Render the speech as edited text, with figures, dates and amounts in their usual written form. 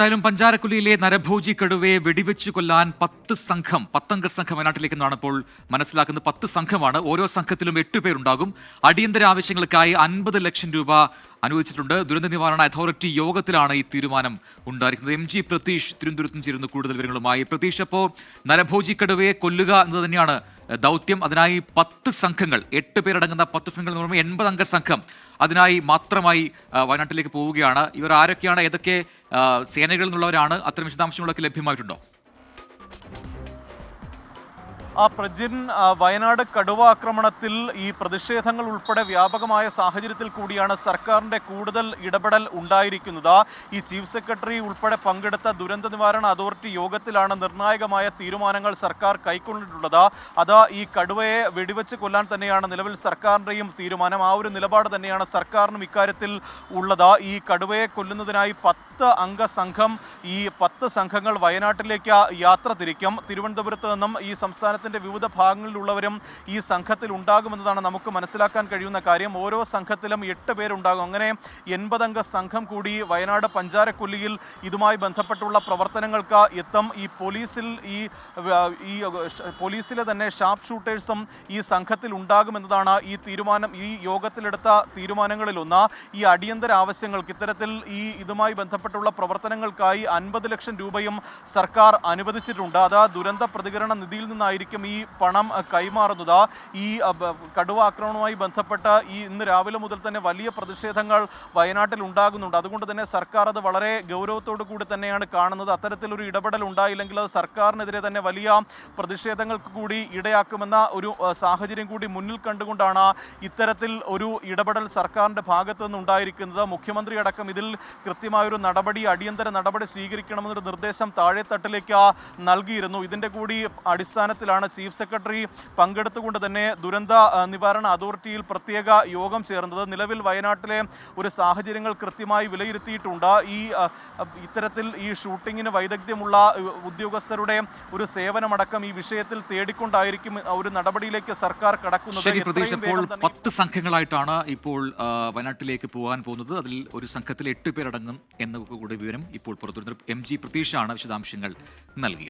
എന്തായാലും പഞ്ചാരക്കുലിയിലെ നരഭോജി കടുവയെ വെടിവെച്ചു കൊല്ലാൻ 10 സംഘം 10 സംഘം വയനാട്ടിലേക്കെന്നാണ് ഇപ്പോൾ മനസ്സിലാക്കുന്നത്. 10 സംഘമാണ്. ഓരോ സംഘത്തിലും 8 പേരുണ്ടാകും. അടിയന്തര ആവശ്യങ്ങൾക്കായി 50 ലക്ഷം രൂപ അനുവദിച്ചിട്ടുണ്ട്. ദുരന്ത നിവാരണ അതോറിറ്റി യോഗത്തിലാണ് ഈ തീരുമാനം ഉണ്ടായിരിക്കുന്നത്. MG പ്രതീഷ് തിരുവനന്തപുരത്തും ചേരുന്നു കൂടുതൽ വിവരങ്ങളുമായി. പ്രതീഷ്, അപ്പോൾ നരഭോജി കടുവയെ കൊല്ലുക എന്നത് തന്നെയാണ് ദൗത്യം. അതിനായി 10 സംഘങ്ങൾ, 8 പേരടങ്ങുന്ന 10 സംഘങ്ങൾ എന്ന് പറയുമ്പോൾ 80 അംഗ സംഘം അതിനായി മാത്രമായി വയനാട്ടിലേക്ക് പോവുകയാണ്. ഇവർ ആരൊക്കെയാണ്, ഏതൊക്കെ സേനകളിൽ നിന്നുള്ളവരാണ്? അത്തരം വിശദാംശങ്ങളൊക്കെ ലഭ്യമായിട്ടുണ്ടോ? പ്രജിൻ, വയനാട് കടുവ ആക്രമണത്തിൽ ഈ പ്രതിഷേധങ്ങൾ ഉൾപ്പെടെ വ്യാപകമായ സാഹചര്യത്തിൽ കൂടിയാണ് സർക്കാരിന്റെ കൂടുതൽ ഇടപെടൽ ഉണ്ടായിരിക്കുന്നത്. ഈ ചീഫ് സെക്രട്ടറി ഉൾപ്പെടെ പങ്കെടുത്ത ദുരന്ത നിവാരണ അതോറിറ്റി യോഗത്തിലാണ് നിർണായകമായ തീരുമാനങ്ങൾ സർക്കാർ കൈക്കൊണ്ടിട്ടുള്ളത്. അത് ഈ കടുവയെ വെടിവെച്ച് കൊല്ലാൻ തന്നെയാണ് നിലവിൽ സർക്കാരിന്റെയും തീരുമാനം. ആ ഒരു നിലപാട് തന്നെയാണ് സർക്കാരിനും ഇക്കാര്യത്തിൽ ഉള്ളത്. ഈ കടുവയെ കൊല്ലുന്നതിനായി 10 അംഗ സംഘം, ഈ 10 സംഘങ്ങൾ വയനാട്ടിലേക്ക് യാത്ര തിരിക്കും. തിരുവനന്തപുരത്ത് നിന്നും ഈ സംസ്ഥാനത്തിന്റെ വിവിധ ഭാഗങ്ങളിലുള്ളവരും ഈ സംഘത്തിൽ ഉണ്ടാകുമെന്നതാണ് നമുക്ക് മനസ്സിലാക്കാൻ കഴിയുന്ന കാര്യം. ഓരോ സംഘത്തിലും 8 പേരുണ്ടാകും. അങ്ങനെ 80 അംഗ സംഘം കൂടി വയനാട് പഞ്ചാരക്കൊല്ലിയിൽ ഇതുമായി ബന്ധപ്പെട്ടുള്ള പ്രവർത്തനങ്ങൾക്ക് എത്തും. ഈ പോലീസിലെ തന്നെ ഷാർപ്പ് ഷൂട്ടേഴ്സും ഈ സംഘത്തിൽ ഉണ്ടാകുമെന്നതാണ് ഈ യോഗത്തിലെടുത്ത തീരുമാനങ്ങളിലൊന്ന്. ഈ അടിയന്തര ആവശ്യങ്ങൾക്ക്, ഇത്തരത്തിൽ ഇതുമായി ബന്ധപ്പെട്ടുള്ള പ്രവർത്തനങ്ങൾക്കായി 50 ലക്ഷം രൂപയും സർക്കാർ അനുവദിച്ചിട്ടുണ്ട്. അത് ദുരന്ത പ്രതികരണ നിധിയിൽ നിന്നായിരിക്കും ഈ പണം കൈമാറുന്നത്. ഈ കടുവ ആക്രമണവുമായി ബന്ധപ്പെട്ട് ഇന്ന് രാവിലെ മുതൽ തന്നെ വലിയ പ്രതിഷേധങ്ങൾ വയനാട്ടിൽ ഉണ്ടാകുന്നുണ്ട്. അതുകൊണ്ട് തന്നെ സർക്കാർ അത് വളരെ ഗൗരവത്തോടു കൂടി തന്നെയാണ് കാണുന്നത്. അത്തരത്തിലൊരു ഇടപെടൽ ഉണ്ടായില്ലെങ്കിൽ അത് സർക്കാരിനെതിരെ തന്നെ വലിയ പ്രതിഷേധങ്ങൾക്ക് കൂടി ഇടയാക്കുമെന്ന ഒരു സാഹചര്യം കൂടി മുന്നിൽ കണ്ടുകൊണ്ടാണ് ഇത്തരത്തിൽ ഒരു ഇടപെടൽ സർക്കാരിൻ്റെ ഭാഗത്തു നിന്നുണ്ടായിരിക്കുന്നത്. മുഖ്യമന്ത്രി അടക്കം ഇതിൽ കൃത്യമായൊരു അടിയന്തര നടപടി സ്വീകരിക്കണമെന്നൊരു നിർദ്ദേശം താഴെത്തട്ടിലേക്ക് നൽകിയിരുന്നു. ഇതിൻ്റെ കൂടി അടിസ്ഥാനത്തിലാണ് ചീഫ് സെക്രട്ടറി പങ്കെടുത്തുകൊണ്ട് തന്നെ ദുരന്ത നിവാരണ അതോറിറ്റിയിൽ പ്രത്യേക യോഗം ചേർന്നത്. നിലവിൽ വയനാട്ടിലെ ഒരു സാഹചര്യങ്ങൾ കൃത്യമായി വിലയിരുത്തിയിട്ടുണ്ട്. ഇത്തരത്തിൽ ഈ ഷൂട്ടിങ്ങിന് വൈദഗ്ധ്യമുള്ള ഉദ്യോഗസ്ഥരുടെ ഒരു സേവനമടക്കം ഈ വിഷയത്തിൽ തേടിക്കൊണ്ടായിരിക്കും ഒരു നടപടിയിലേക്ക് സർക്കാർ കടക്കുന്നത്. 10 സംഘങ്ങളായിട്ടാണ് ഇപ്പോൾ വയനാട്ടിലേക്ക് പോകാൻ പോകുന്നത്. അതിൽ ഒരു സംഘത്തിൽ 8 പേരടങ്ങും എന്ന കൂടി വിവരം ഇപ്പോൾ പുറത്തുവരുന്നത്. MG പ്രതീഷാണ് വിശദാംശങ്ങൾ നൽകിയത്.